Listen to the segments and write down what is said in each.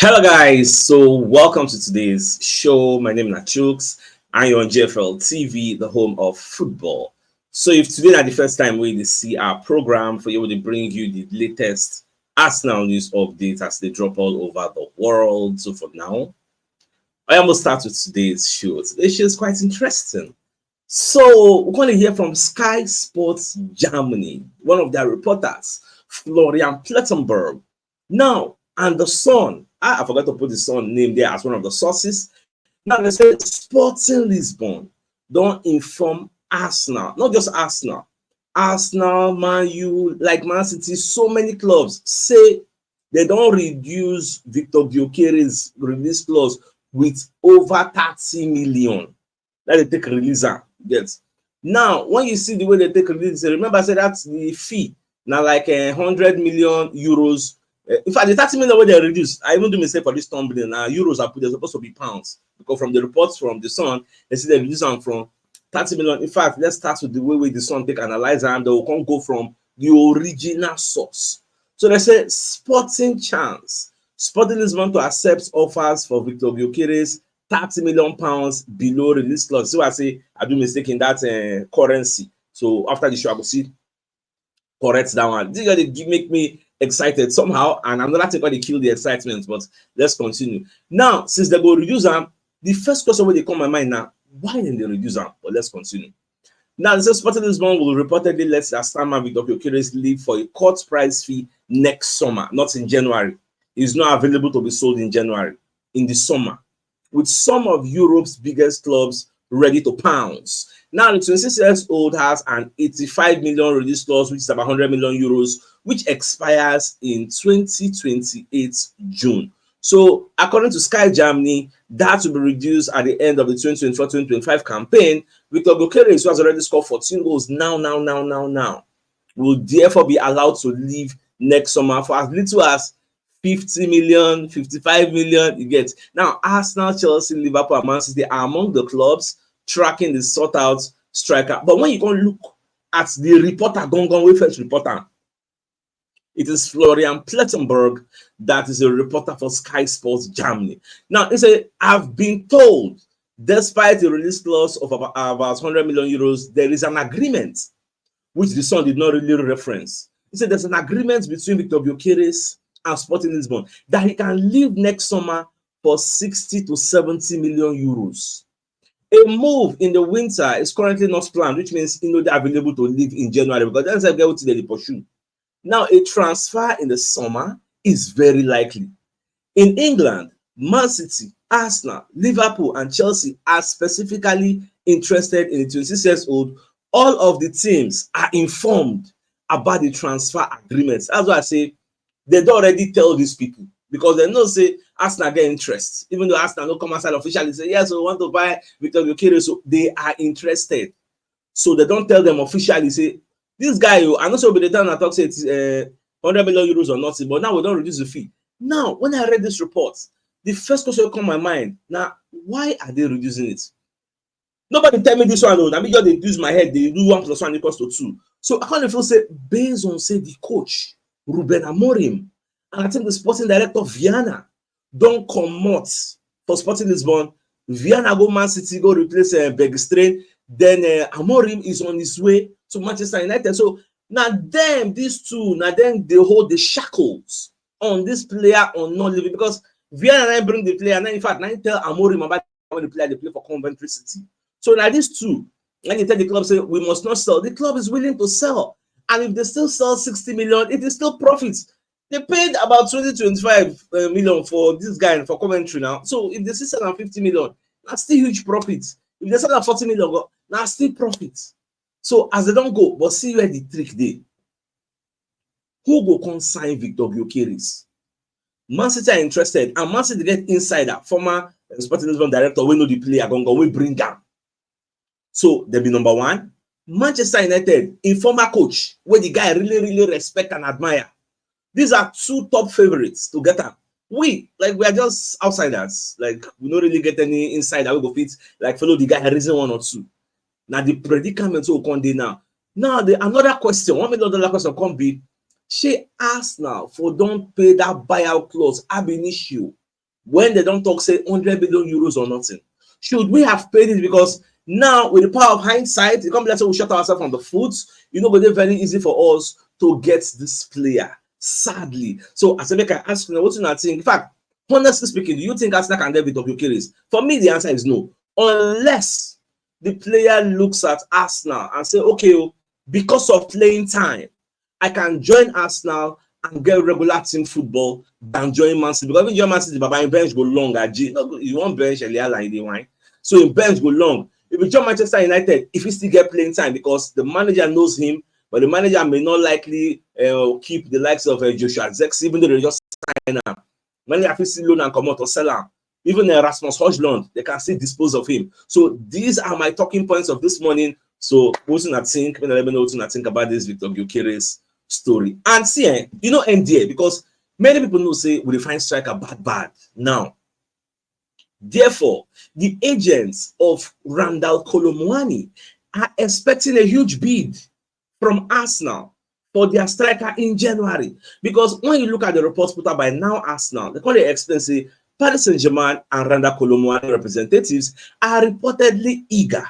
Hello guys, so welcome to today's show. My name is CHUKS and you're on JFL TV, the home of football. So if today is the first time we see our program, for you to bring you the latest Arsenal news updates as they drop all over the world. So for now, I almost start with today's show. Today's show is quite interesting. So we're going to hear from Sky Sports Germany, one of their reporters, Florian Plettenberg. Now, and the Sun, I forgot to put the Sun name there as one of the sources. Now they say Sporting Lisbon don't inform Arsenal, not just Arsenal, Man U, like Man City, so many clubs say they don't reduce Victor Gyokeres release clause with over 30 million. That they take release am. Yes. Now, when you see the way they take release, remember I said that's the fee. Now like 100 million euros. In fact, the 30 million where they reduce, I even do mistake for this tumbling. Now euros are put, they're supposed to be pounds because from the reports from the Sun, they see they reduce them from 30 million. In fact, let's start with the way the Sun take analyze and they will come go from the original source. So they say Sporting chance. Sporting Lisbon to accept offers for Victor Gyokeres, 30 million pounds below release clause. So I say I do mistake in that currency. So after the show, I will see correct that one. This is make me excited somehow, and another thing why they kill the excitement. But let's continue. Now, since they go reduce them, the first question where they come to my mind now, why didn't they reduce them? But let's continue. Now, the Sporting Lisbon will reportedly let their star man Victor Gyokeres leave for a court price fee next summer, not in January. It's not available to be sold in January, in the summer, with some of Europe's biggest clubs ready to pounce. Now, the 26-year-old has an 85 million release clause, which is about 100 million euros, which expires in 2028 June. So, according to Sky Germany, that will be reduced at the end of the 2024-2025 campaign. Victor Gyokeres, who has already scored 14 goals now, will therefore be allowed to leave next summer for as little as 50 million, 55 million, you get. Now, Arsenal, Chelsea, Liverpool, and Man City are among the clubs tracking the sort-out striker. But when you go look at the reporter, we first reporter, it is Florian Plettenberg that is a reporter for Sky Sports Germany. Now, he said, I've been told, despite the release clause of about 100 million euros, there is an agreement, which the Sun did not really reference. He said there's an agreement between Victor Gyokeres and Sporting Lisbon that he can leave next summer for 60 to 70 million euros. A move in the winter is currently not planned, which means they're available to leave in January because that's a go to the pursue. Now, a transfer in the summer is very likely. In England, Man City, Arsenal, Liverpool, and Chelsea are specifically interested in the 26-year-old. All of the teams are informed about the transfer agreements. That's why I say they don't already tell these people because they know say Arsenal get interest. Even though Arsenal don't come outside officially say yes, we want to buy Victor Gyokeres, so they are interested. So they don't tell them officially say this guy. I'm not sure by the time I talk say it's 100 million euros or nothing, but now we don't reduce the fee. Now, when I read this report, the first question come to my mind now: why are they reducing it? Nobody tell me this one. I mean, just they use my head. They do 1 + 1 = 2. So I kind of feel say based on say the coach Ruben Amorim, and I think the sporting director Viana don't comot for Sporting Lisbon. Viana go Man City, go replace Bergstrain. Then Amorim is on his way to Manchester United. So now them, these two, now then they hold the shackles on this player on not leaving because Viana and I bring the player. And then in fact, I tell Amorim about the player they play for Coventry City. So now these two, and you tell the club say we must not sell. The club is willing to sell. And if they still sell 60 million, it is still profits. They paid about 20-25 million for this guy for Coventry now. So if they sell 50 million, that's still huge profits. If they sell 40 million, that's still profits. So as they don't go, but see where the trick dey. Who go consign Victor Gyokeres? Man City are interested, and Man City get insider, former Sporting Lisbon director, we know the player, we bring down. So they be number one. Manchester United, informer coach, where the guy really respect and admire. These are two top favorites to get him. We are just outsiders. Like, we don't really get any insider. We go fit, like, follow the guy, reason 1 or 2. Now, the predicament will come there now. Now, another question, $1 million question come be, shey Arsenal for don't pay that buyout clause ab initio when they don't talk say 100 billion euros or nothing? Should we have paid it? Because now with the power of hindsight, it can't be like we shut ourselves on the foot. But it's very easy for us to get this player, sadly. So as I make I ask you, what do you think? In fact, honestly speaking, do you think Arsenal can get with Gyokeres? For me, the answer is no. Unless the player looks at Arsenal and say, okay, because of playing time, I can join Arsenal and get regular team football than join Man City. Because if you join Man City, Baba, in bench go long. You want bench earlier like the wine. So in bench go long. If you join Manchester United, if he still get playing time, because the manager knows him, but the manager may not likely keep the likes of Joshua Zexi, even though they just sign him. Manager if still loan and come out or sell him. Even Rasmus Højlund, they can still dispose of him. So these are my talking points of this morning. So what do you think? Let me know what you think about this Victor Gyokeres story. And see, NDA, because many people know say we define striker bad now. Therefore, the agents of Randal Kolo Muani are expecting a huge bid from Arsenal for their striker in January. Because when you look at the reports put out by now Arsenal, they call it expensive. Paris Saint-Germain and Randal Kolo Muani representatives are reportedly eager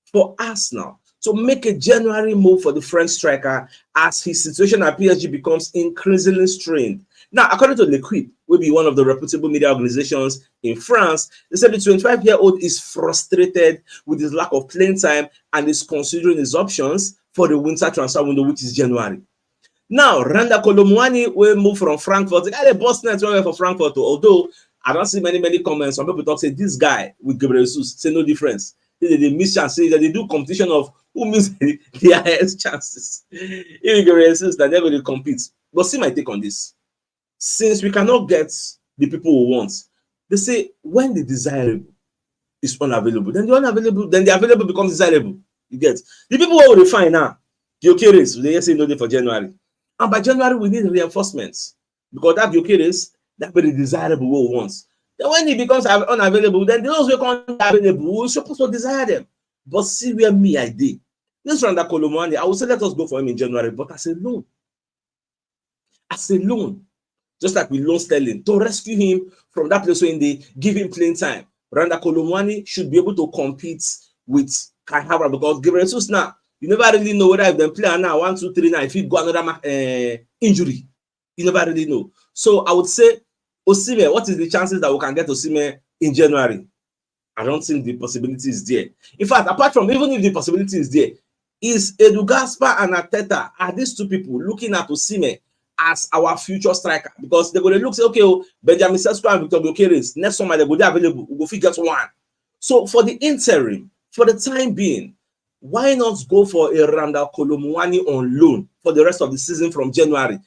for Arsenal to make a January move for the French striker as his situation at PSG becomes increasingly strained. Now, according to L'Equipe, will be one of the reputable media organizations in France, they said the 25-year-old is frustrated with his lack of playing time and is considering his options for the winter transfer window, which is January. Now, Randal Kolo Muani will move from Frankfurt. They got a boss network for Frankfurt, although I don't see many comments. Some people talk, say, this guy with Gyokeres, say no difference. They miss chances, that they do competition of who means the highest chances. If Gyokeres, that they're going to compete. But see my take on this. Since we cannot get the people we want, they say when the desirable is unavailable, then the unavailable, then the available becomes desirable. You get the people who will refine now. Gyokeres, they say no day for January, and by January we need reinforcements because that Gyokeres, that very desirable we want. Then when it becomes unavailable, then those who can't available, we're supposed to desire them. But see where me I did. This Randal Kolo Muani, I would say let us go for him in January, but as a loan. Just like we loan Sterling, to rescue him from that place when they give him playing time. Randal Kolo Muani should be able to compete with Kai Havertz because Gyokeres now, you never really know whether if they play now 1, 2, 3 now, if he go another injury, you never really know. So I would say, Osimhen, what is the chances that we can get Osimhen in January? I don't think the possibility is there. In fact, apart from even if the possibility is there, is Edu Gaspar and Arteta, are these two people looking at Osimhen as our future striker? Because they're going to look, say, okay, Benjamin Sesko and Victor Gyokeres, next summer they're going to be available. We'll go get one. So for the interim, for the time being, why not go for a Randal Kolo Muani on loan for the rest of the season from January?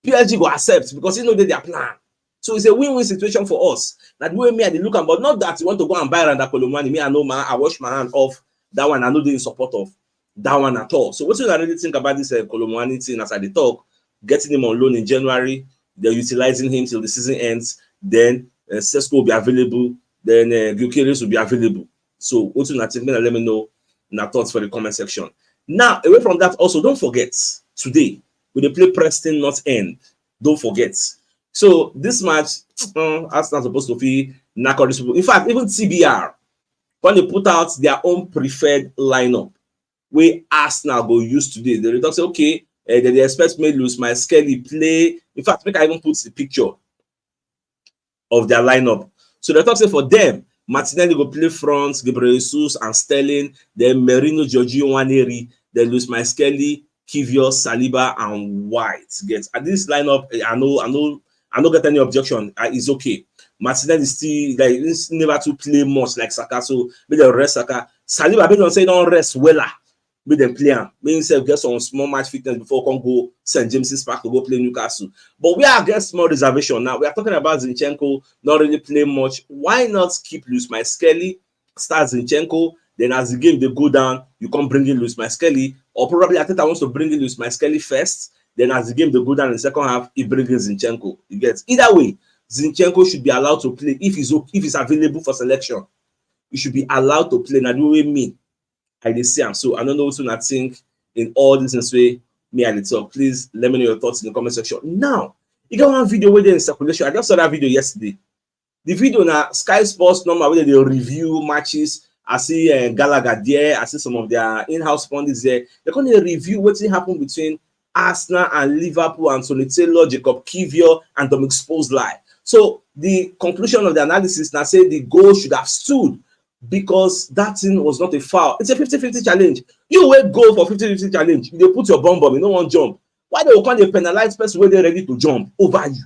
PSG will accept because they their plan. So it's a win-win situation for us. That way, me, I look at, but not that you want to go and buy Randal Kolo Muani. Me, I know, man, I wash my hand off that one. I know they're in support of that one at all. So what do I really think about this Kolo Muani thing as I talk? Getting him on loan in January, they're utilizing him till the season ends. Then Sesko will be available. Then Gyokeres will be available. So what do I think? Let me know in our thoughts for the comment section. Now, away from that, also don't forget today when they play Preston North End. Don't forget. So this match, Arsenal supposed to be knackered. In fact, even TBR, when they put out their own preferred lineup, where Arsenal go use today, they talk say, okay, they expect me to lose my Skelly play. In fact, make I even put the picture of their lineup. So they talk say for them, Martinelli go play front, Gyokeres and Sterling, then Merino, Giorgio Waneri, then Luis Skelly, Kivior, Saliba, and White. Get at this lineup, I don't get any objection. It's okay. Martinelli is still like never to play much like Saka, so maybe they rest Saka. Saliba, don't say don't rest well. Make them play him. Make himself get some small match fitness before can go St. James's Park to go play Newcastle. But we are against small reservation now. We are talking about Zinchenko not really playing much. Why not keep Luis Skelly, start Zinchenko, then as the game they go down, you can bring in Luis Skelly, or probably I think I want to bring in Luis Skelly first. Then as the game they go down in the second half, he brings in Zinchenko. You get either way, Zinchenko should be allowed to play if he's available for selection. He should be allowed to play. Now the way me. I see him. So I don't know what I think in all this way. Me and talk. Please let me know your thoughts in the comment section. Now, you got one video where they're in circulation. I just saw that video yesterday. The video now, Sky Sports normal where they review matches. I see Gallagher there. I see some of their in-house pundits there. They're going to review what's happened between Arsenal and Liverpool and Tony Taylor, Jacob Kivior, and Dominic Szoboszlai. So the conclusion of the analysis now say the goal should have stood because that thing was not a foul. It's a 50-50 challenge. You will go for 50-50 challenge. They put your bomb, you don't want jump. Why they will come they penalize person when they're ready to jump over you?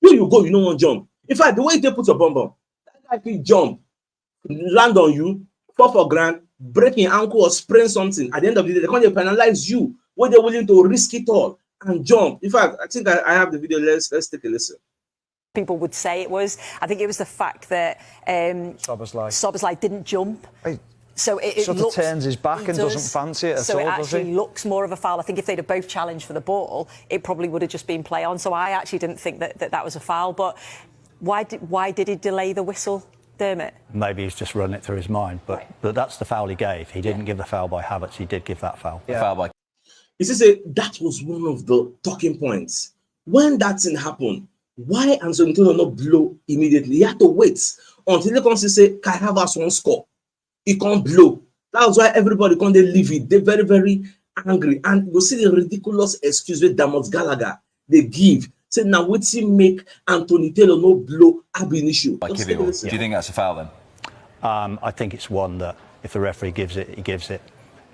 You go, you don't want jump. In fact, the way they put your bomb, that guy can jump, land on you, fall for ground, break your ankle or sprain something. At the end of the day, they can't penalize you when they're willing to risk it all and jump. In fact, I think I have the video. Let's take a listen. People would say it was. I think it was the fact that Szoboszlai didn't jump. So it sort of turns his back and doesn't fancy it at all, so it actually looks more of a foul. I think if they'd have both challenged for the ball, it probably would have just been play on. So I actually didn't think that was a foul. But why did he delay the whistle, Dermot? Maybe he's just run it through his mind. But that's the foul he gave. He didn't give the foul by Havertz. He did give that foul. Yeah. Foul by. You see, that was one of the talking points. When that thing happened, why Anthony Taylor not blow immediately? He had to wait until they come to say, Kai Havertz won't score. He can't blow. That's why everybody can't leave it. They're very, very angry. And you see the ridiculous excuse with Dermot Gallagher they give. Say, now what's he make Anthony Taylor no blow ab initio? Do you think that's a foul then? I think it's one that if the referee gives it, he gives it.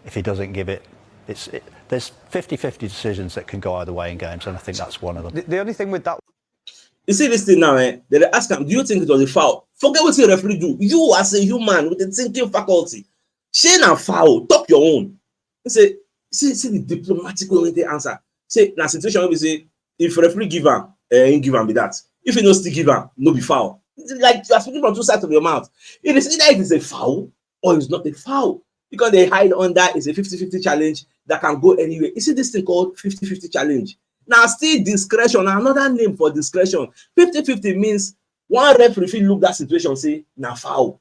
If he doesn't give it, there's 50-50 decisions that can go either way in games, and I think that's one of them. The only thing with that... You see this thing now, they ask him, do you think it was a foul? Forget what the referee do. You as a human with a thinking faculty, shame and foul, talk your own. He say, see the diplomatic way they answer. Say, na situation where we say, if referee give him, give him be that. If he no still give him, no be foul. It's like you are speaking from two sides of your mouth. It is either it is a foul or it's not a foul. Because they hide under is a 50-50 challenge that can go anywhere. You see this thing called 50-50 challenge. Now, still discretion, another name for discretion. 50-50 means one referee look that situation say, na foul.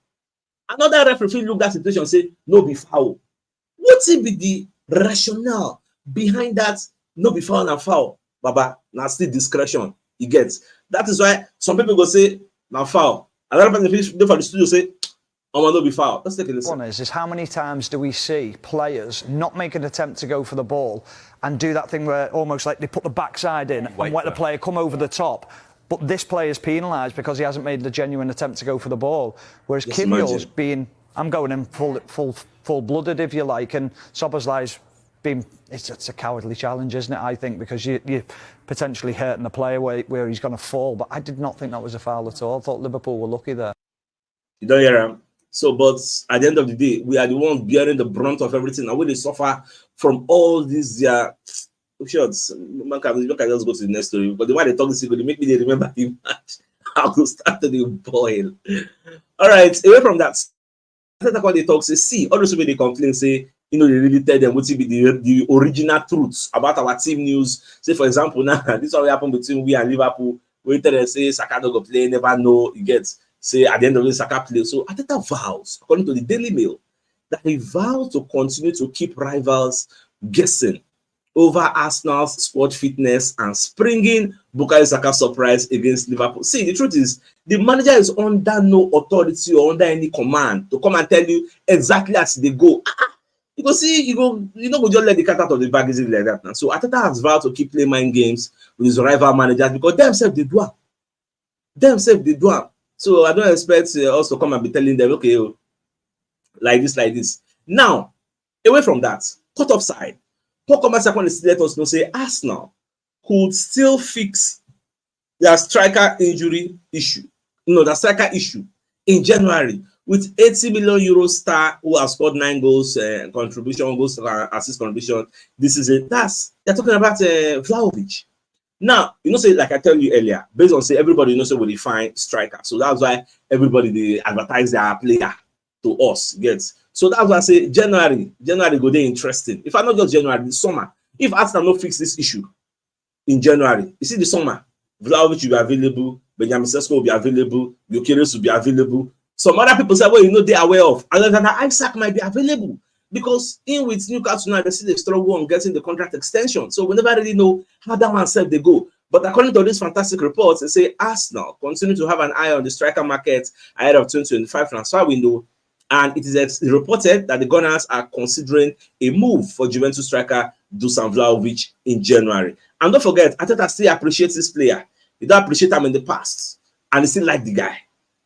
Another referee look that situation say, no be foul. What's it be the rationale behind that no be foul na foul? Baba, now still discretion, you get. That is why some people go say, na foul. Another person for the studio say, oh, no be foul. Let's take a listen. One is how many times do we see players not make an attempt to go for the ball and do that thing where almost like they put the backside in and let the player come over the top, but this player is penalised because he hasn't made the genuine attempt to go for the ball. Whereas Kivior's being, I'm going in full-blooded if you like, and Szoboszlai's been, it's a cowardly challenge, isn't it? I think because you're potentially hurting the player where he's going to fall. But I did not think that was a foul at all. I thought Liverpool were lucky there. You don't hear him. So, but at the end of the day, we are the ones bearing the brunt of everything. And when they suffer from all these shots, man can just go to the next story. But the way they talk this, they make me remember the match. I will start to the boil. All right, away from that, that's what they talk. Say, see, all those people they complain, say, you know, they really tell them what will be the original truths about our team news. Say, for example, now this is what happened between we and Liverpool. We tell them, say, Saka don't go play, never know, you get. Say at the end of the Saka play. So Arteta vows, according to the Daily Mail, that he vows to continue to keep rivals guessing over Arsenal's squad fitness and springing Bukayo Saka's surprise against Liverpool. See, the truth is, the manager is under no authority or under any command to come and tell you exactly as they go. You go see, you know, just let the cat out of the bag easily like that now. So Arteta has vowed to keep playing mind games with his rival managers because themselves they do. So I don't expect us to come and be telling them, okay, like this. Now, away from that, cut off side. Paul Thomas let us know, say Arsenal could still fix their striker injury issue. The striker issue in January with 80 million euro star who has scored 9 goals, contribution, goals, assist contribution. This is it. They're talking about Vlahovic. Now, say, like I tell you earlier, based on say everybody knows will define striker. So that's why everybody they advertise their player to us. Gets. So that's why I say January go there interesting. If I not just January, the summer. If Arsenal not fix this issue in January, you see the summer, Vlahovic will be available, Benjamin Sesko will be available, Gyokeres will be available. Some other people say, well, they're aware of. And Isaac might be available. Because in with Newcastle now, they see they struggle on getting the contract extension. So we never really know how that one said they go. But according to these fantastic reports, they say Arsenal continue to have an eye on the striker market ahead of 2025 transfer window. And it is reported that the Gunners are considering a move for Juventus striker Dusan Vlahovic in January. And don't forget, Arteta still appreciates this player. He don't appreciate him in the past. And he still like the guy.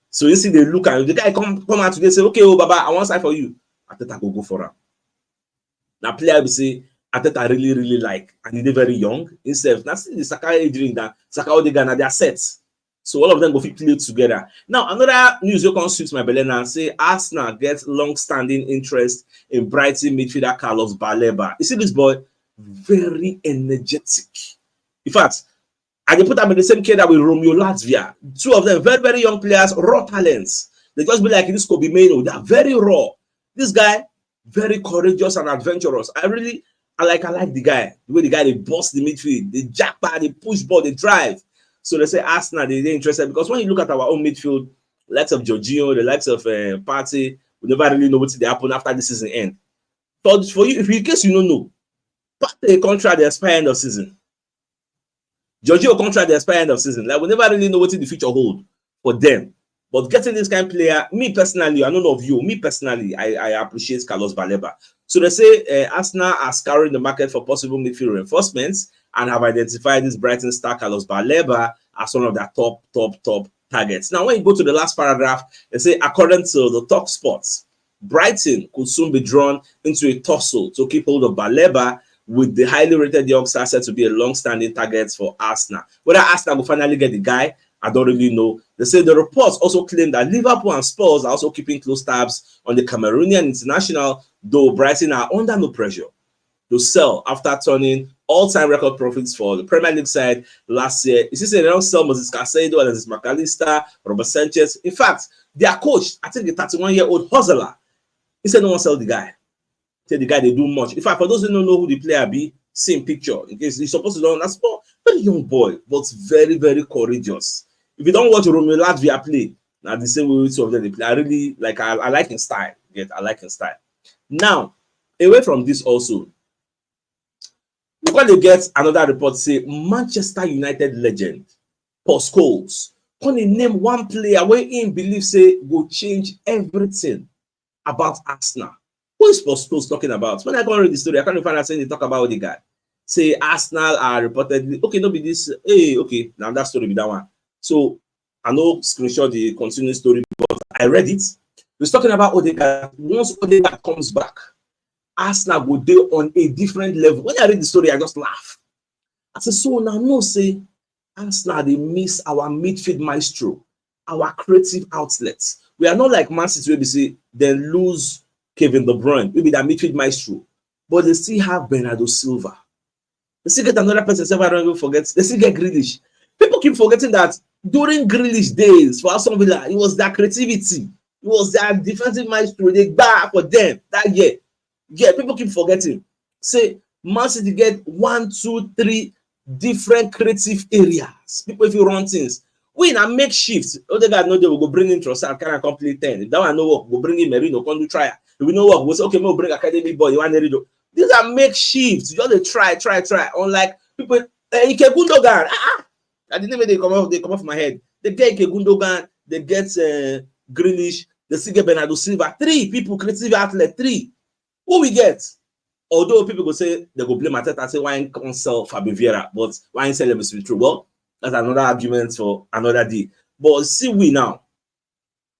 So you see, they look at the guy come out today and say, okay, oh, Baba, I want sign for you. Arteta go for him. Now, player will say, Arteta really like, and they're very young. Instead, that's the Saka age that Saka Odegaard, they are set. So all of them go fit play together. Now, another news you can suit my belly and say Arsenal gets long-standing interest in Brighton midfielder Carlos Baleba. You see this boy, very energetic. In fact, I can put them in the same cadre with Romeo Latvia. Two of them, very young players, raw talents. They just be like this Kobe Mano. They are very raw. This guy, very courageous and adventurous. I like the guy. The way the guy, they bust the midfield, they jackpot, they push ball, they drive. So they say Arsenal, they're interested because when you look at our own midfield, the likes of Jorginho, the likes of Partey, we never really know what's going to happen after the season end. But for you, if in case you don't know, Partey contract the expire end of season. Jorginho contract the expire end of season. Like we never really know what the future hold for them. But getting this kind of player, me personally, I don't know of you, me personally, I appreciate Carlos Baleba. So they say Arsenal are scouring the market for possible midfield reinforcements and have identified this Brighton star Carlos Baleba as one of their top targets. Now, when you go to the last paragraph, they say, according to the Talk Sports, Brighton could soon be drawn into a tussle to keep hold of Baleba, with the highly rated youngster said to be a long-standing target for Arsenal. Whether Arsenal will finally get the guy, I don't really know. They say the reports also claim that Liverpool and Spurs are also keeping close tabs on the Cameroonian international, though Brighton are under no pressure to sell after turning all-time record profits for the Premier League side last year. You see, they don't sell Moses Caicedo and Moses McAllister, Robert Sanchez. In fact, their coach, I think the 31-year-old hustler, he said no one sell the guy. Tell the guy they do much. In fact, for those who don't know who the player be, same picture. In case he's supposed to know, that's a very young boy, but very courageous. If you don't watch Romeo Latvia play, now the same way two of them they play. I really like. I like his style. I like his style. Now, away from this also, when they get another report say Manchester United legend Paul Scholes can name one player where he believes say will change everything about Arsenal. Who is Paul Scholes talking about? When I go read the story, I can't find out saying they talk about the guy. Say Arsenal are reportedly okay. No be this. Hey, okay. Now that story be that one. So I know screenshot the continuing story, but I read it. He's talking about Odegaard. Once Odegaard comes back, Arsenal will do on a different level. When I read the story, I just laugh. I said, so now no say Arsenal they miss our midfield maestro, our creative outlets. We are not like Man City where we say then lose Kevin De Bruyne, maybe that midfield maestro, but they still have Bernardo Silva. They still get another person. I don't even forget. They still get Grealish. People keep forgetting that during Grealish days for Aston Villa, it was that creativity, it was that defensive maestro they got for them that year. Yeah, people keep forgetting. Say Man City get 1, 2, 3 different creative areas. People if you run things, we na make shifts. Odegaard know they will go bring in Trossard, can complete 10. If that one no work, go bring in Merino, can do trial. If we no work, we'll say okay, we'll bring academy boy. You want to these are makeshifts. You just try. Unlike people, Ike Gundogan. I didn't even they come off my head. They get Ike Gundogan, they get Grealish, they still get Bernardo Silva. 3 people, creative outlet, 3. Who we get? Although people go say they go blame Arteta and say why can't sell Fabio Vieira, but why ain't sell him to be true? Well, that's another argument for another day. But see we now.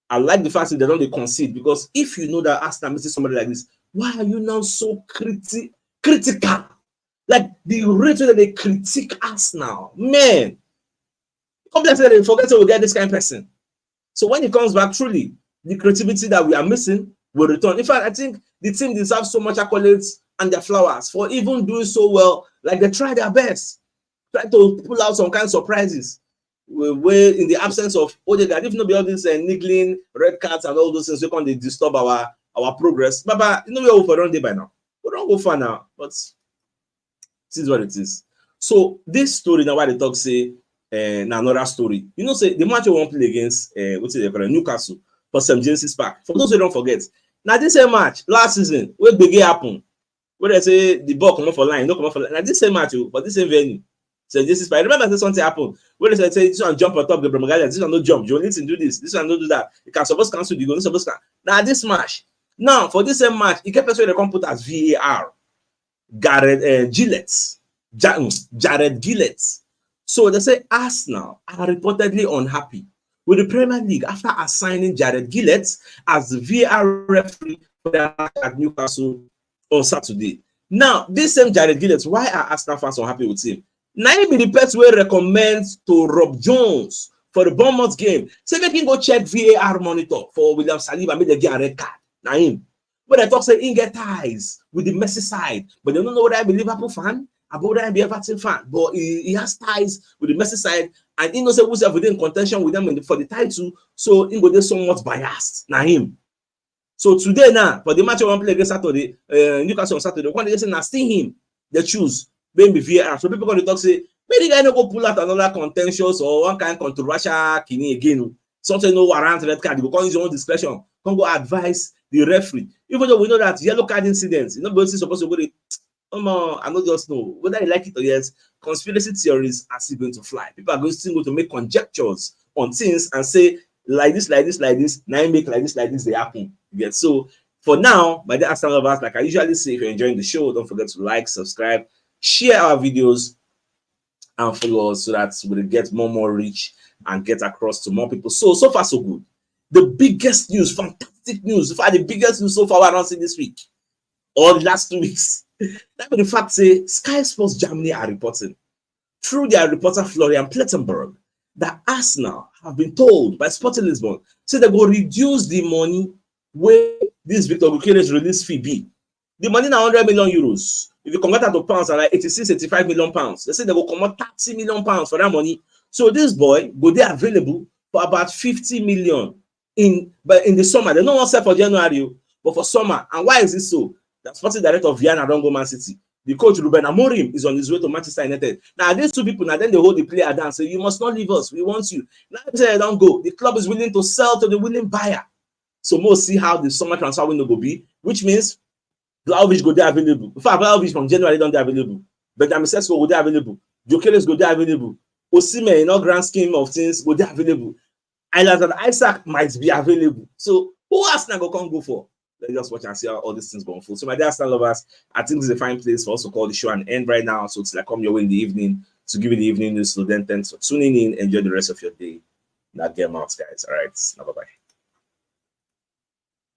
I like the fact that they don't concede because if you know that Arsenal misses somebody like this, why are you now so critical? Like the rate that they critique Arsenal, man. Come there, say they forget to get this kind of person. So when he comes back, truly the creativity that we are missing will return. In fact, I think the team deserves so much accolades and their flowers for even doing so well. Like they try their best, try to pull out some kind of surprises. Where in the absence of Odegaard, if not be all this niggling, red cards and all those things, we can't disturb our progress. But you know we're over on day by now. We don't go far now, but this is what it is. So this story now, why they talk say another story. You know, say the match we won't play against what's it called Newcastle for St. James's Park. For those who don't forget, now this same match last season where big happen, where they say the ball come off for line, no come off for line. Now this same match, but this same venue. So this is. I remember that something happened. When they say this one jump on top the Bromagalia, this one no jump. You need to do this. This one don't do that. You can suppose cancel. You go not supposed to. Now this match. Now for this same match, he kept us where they come put as VAR. Jared Gillett. So they say Arsenal are reportedly unhappy with the Premier League after assigning Jared Gillett as the VAR referee for their match at Newcastle on Saturday. Now, this same Jared Gillett, why are Arsenal fans unhappy with him? Now he be the person who recommends to Rob Jones for the Bournemouth game. Say make him go check VAR monitor for William Saliba, make them get a red card. Now him. But I talk say he get ties with the Messi side, but they don't know whether I be Liverpool fan, about whether I be Everton fan. But he has ties with the Messi side, and he knows who's within contention with them for the title, so he go there somewhat biased. Now him. So today now, for the match I want to play against Saturday, Newcastle on Saturday, when they say now still him, they choose maybe VAR. So people going to talk say, maybe the guy no go pull out another contentious or one kind of controversial kini again. Something no warrant red card. You go use your own discretion. Come go advise the referee. Even though we know that yellow card incidents, you know, but supposed to go. I don't just know whether you like it or yes. Conspiracy theories are still going to fly. People are going to make conjectures on things and say like this. Now you make like this, they happen. Yeah. So for now, by the Arsenal lovers, like I usually say, if you're enjoying the show, don't forget to like, subscribe, share our videos, and follow us so that we'll get more reach and get across to more people. So far so good. The biggest news, fantastic news. In fact, the biggest news so far I don't see this week or the last 2 weeks. That be the fact say Sky Sports Germany are reporting through their reporter Florian Plettenberg that Arsenal have been told by Sporting Lisbon say they will reduce the money where this Victor Gyokeres release fee be. The money now 100 million euros. If you convert that to pounds, are like 85 million pounds. They say they will come out 30 million pounds for that money. So this boy go there available for about 50 million in the summer. They don't want to sell for January, but for summer. And why is this so? The sporting director of Vienna don't go Man City. The coach Ruben Amorim is on his way to Manchester United. Now these two people, now then they hold the player down, say you must not leave us. We want you. Now they say don't go. The club is willing to sell to the willing buyer. So we'll see how the summer transfer window will be, which means Vlahovic go there available. In fact, Vlahovic from January don't there available. Benjamin Sesko go there available. Gyokeres go there available. Osimhen, in all grand scheme of things, go there available. Island and Isaac might be available. So who else now go for? Let's just watch and see how all these things going full. So my dear Arsenal lovers, I think this is a fine place for us to call the show and end right now. So it's like come your way in the evening to give you the evening news. So then thanks for tuning in. Enjoy the rest of your day. Now get out, guys. All right. Now bye-bye.